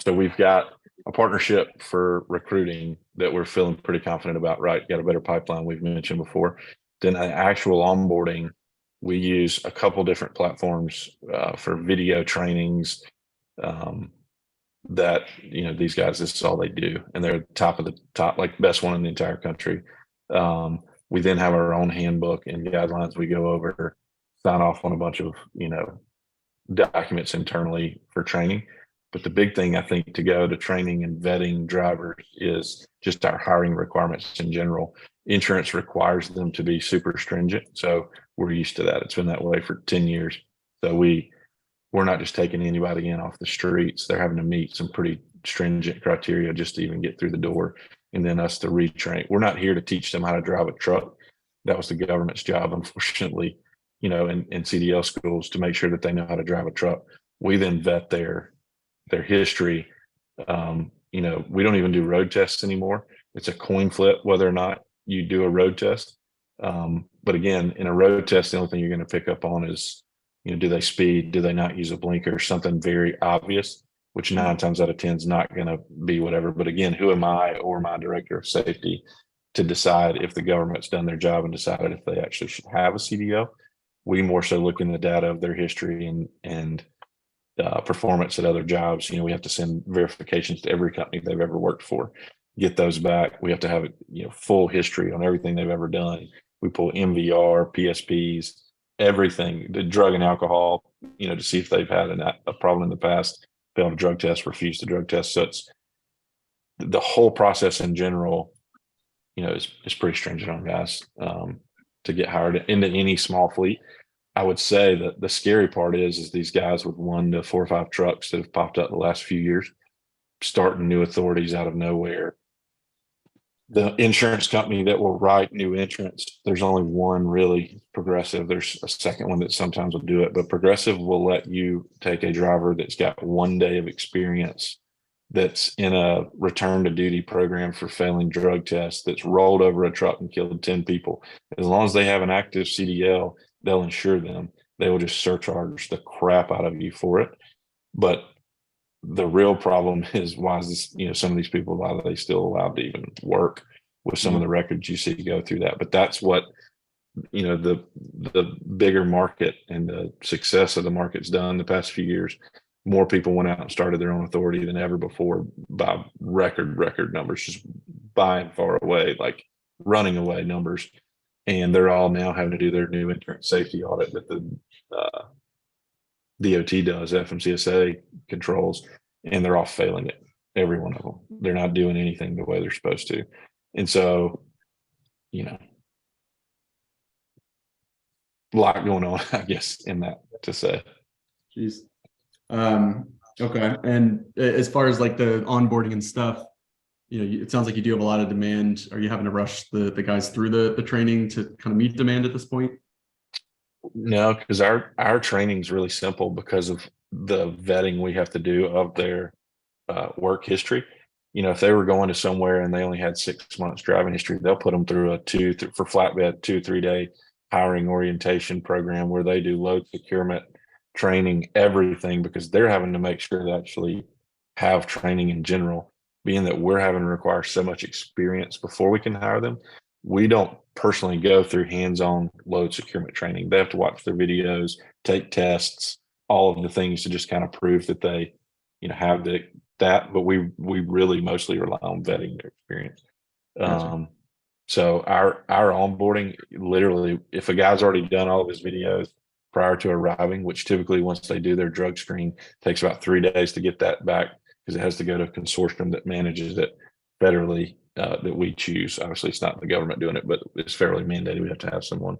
So we've got a partnership for recruiting that we're feeling pretty confident about, right? Got a better pipeline we've mentioned before. Then an actual onboarding, we use a couple different platforms for video trainings that, these guys, this is all they do. And they're top of the top, like best one in the entire country. We then have our own handbook and guidelines we go over, sign off on a bunch of, documents internally for training. But the big thing I think to go to training and vetting drivers is just our hiring requirements in general. Insurance requires them to be super stringent. So we're used to that. It's been that way for 10 years. So we're not just taking anybody in off the streets. They're having to meet some pretty stringent criteria just to even get through the door. And then us to retrain. We're not here to teach them how to drive a truck. That was the government's job, unfortunately, in CDL schools, to make sure that they know how to drive a truck. We then vet their history. We don't even do road tests anymore. It's a coin flip whether or not you do a road test. But again, in a road test, the only thing you're going to pick up on is, do they speed? Do they not use a blinker? Something very obvious, which 9 times out of 10 is not going to be whatever. But again, who am I or my director of safety to decide if the government's done their job and decided if they actually should have a CDL? We more so look in the data of their history and performance at other jobs. We have to send verifications to every company they've ever worked for, get those back. We have to have full history on everything they've ever done. We pull MVR, PSPs, everything, the drug and alcohol, to see if they've had a problem in the past, failed a drug test, refused a drug test. So it's the whole process in general, is pretty stringent on guys to get hired into any small fleet. I would say that the scary part is these guys with 1 to 4 or 5 trucks that have popped up the last few years, starting new authorities out of nowhere. The insurance company that will write new entrants, there's only one really, Progressive. There's a second one that sometimes will do it, but Progressive will let you take a driver that's got 1 day of experience, that's in a return to duty program for failing drug tests, that's rolled over a truck and killed 10 people. As long as they have an active CDL, they'll insure them. They will just surcharge the crap out of you for it. But the real problem is, why is this, some of these people, why are they still allowed to even work with some of the records you see go through that? But that's what, the bigger market and the success of the market's done the past few years. More people went out and started their own authority than ever before by record numbers, just by and far away, like running away numbers. And they're all now having to do their new entrant safety audit that the DOT does, FMCSA controls, and they're all failing it. Every one of them. They're not doing anything the way they're supposed to. And so, a lot going on, I guess, in that to say. Jeez. Okay. And as far as like the onboarding and stuff, it sounds like you do have a lot of demand. Are you having to rush the guys through the training to kind of meet demand at this point? No, because our training is really simple because of the vetting we have to do of their work history. If they were going to somewhere and they only had 6 months driving history, they'll put them through for flatbed 2-3 day hiring orientation program where they do load securement training, everything, because they're having to make sure they actually have training in general. Being that we're having to require so much experience before we can hire them, we don't personally go through hands-on load securement training. They have to watch their videos, take tests, all of the things to just kind of prove that they, have that. But we really mostly rely on vetting their experience. Gotcha. So our onboarding, literally, if a guy's already done all of his videos prior to arriving, which typically once they do their drug screen, takes about 3 days to get that back, because it has to go to a consortium that manages it federally, that we choose. Obviously, it's not the government doing it, but it's federally mandated. We have to have someone.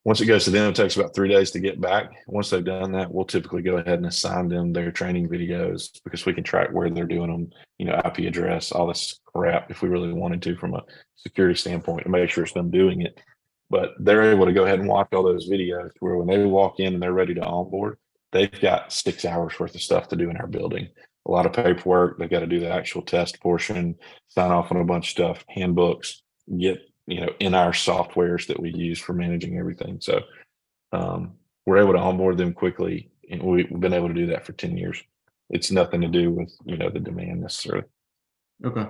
Once it goes to them, it takes about 3 days to get back. Once they've done that, we'll typically go ahead and assign them their training videos, because we can track where they're doing them, IP address, all this crap, if we really wanted to, from a security standpoint, to make sure it's them doing it. But they're able to go ahead and watch all those videos where when they walk in and they're ready to onboard, they've got 6 hours worth of stuff to do in our building. A lot of paperwork. They've got to do the actual test portion, sign off on a bunch of stuff, handbooks, get, in our softwares that we use for managing everything. So we're able to onboard them quickly, and we've been able to do that for 10 years. it's nothing to do with, the demand necessarily. Okay.